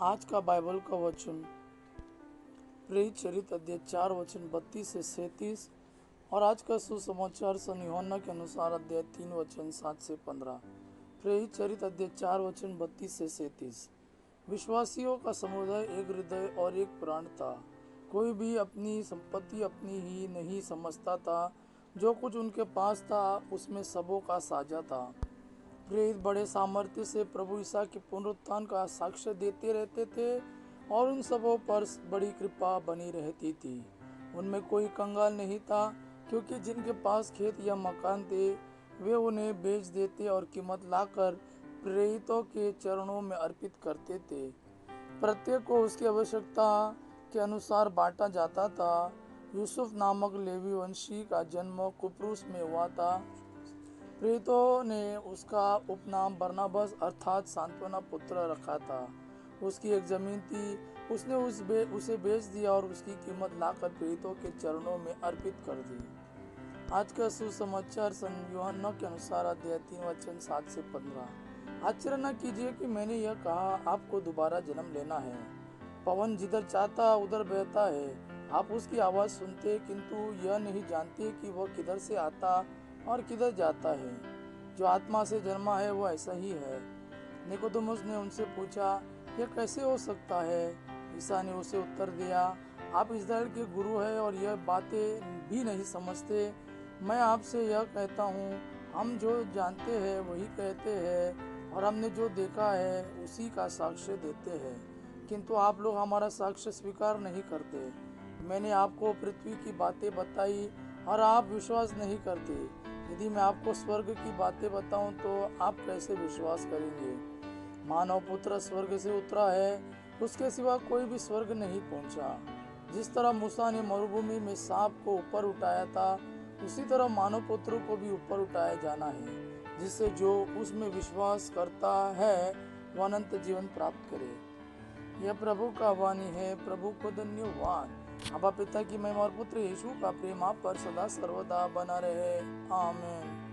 आज का बाइबल का वचन प्रेरित चरित अध्याय 4 वचन 32 से 37 और आज का सुसमाचार सन यूहन्ना के अनुसार अध्याय 3 वचन 7 से 15। प्रेरित चरित अध्याय 4 वचन 32 से 37। विश्वासियों का समुदाय एक हृदय और एक प्राण था। कोई भी अपनी संपत्ति अपनी ही नहीं समझता था। जो कुछ उनके पास था उसमें सबों का साझा था। प्रेरित बड़े सामर्थ्य से प्रभु ईसा के पुनरुत्थान का साक्ष्य देते रहते थे और उन सबों पर बड़ी कृपा बनी रहती थी। उनमें कोई कंगाल नहीं था, क्योंकि जिनके पास खेत या मकान थे वे उन्हें बेच देते और कीमत लाकर प्रेरितों के चरणों में अर्पित करते थे। प्रत्येक को उसकी आवश्यकता के अनुसार बांटा जाता था। यूसुफ नामक लेवी वंशी का जन्म कुप्रुस में हुआ था। प्रेरितों ने उसका उपनाम बरनबास अर्थात सांत्वना पुत्र रखा था। उसकी एक जमीन थी, उसने उसे बेच दिया और उसकी कीमत लाकर प्रेरितों के चरणों में अर्पित कर दी। आज का सुसमाचार सन यूहन्ना के अनुसार अध्याय 3 वचन 7 से 15। आश्चर्य न कीजिए कि मैंने यह कहा, आपको दोबारा जन्म लेना है। पवन जिधर चाहता उधर बहता है। आप उसकी आवाज सुनते किंतु यह नहीं जानते कि वह किधर से आता और किधर जाता है। जो आत्मा से जन्मा है वो ऐसा ही है। निकोदेमुस ने उनसे पूछा, यह कैसे हो सकता है? ईसा ने उसे उत्तर दिया, आप इस्राएल के गुरु हैं और यह बातें भी नहीं समझते। मैं आपसे यह कहता हूँ, हम जो जानते हैं वही कहते हैं और हमने जो देखा है उसी का साक्ष्य देते हैं, किंतु आप लोग हमारा साक्ष्य स्वीकार नहीं करते। मैंने आपको पृथ्वी की बातें बताई और आप विश्वास नहीं करते। यदि मैं आपको स्वर्ग की बातें बताऊं तो आप कैसे विश्वास करेंगे? मानव पुत्र स्वर्ग से उतरा है, उसके सिवा कोई भी स्वर्ग नहीं पहुंचा। जिस तरह मूसा ने मरुभूमि में सांप को ऊपर उठाया था, उसी तरह मानव पुत्र को भी ऊपर उठाया जाना है, जिससे जो उसमें विश्वास करता है वह अनंत जीवन प्राप्त करे। यह प्रभु का वाणी है। प्रभु को धन्यवाद। अबा पिता की महिमा और पुत्र यीशु का प्रेम आप पर सदा सर्वदा बना रहे। आमीन।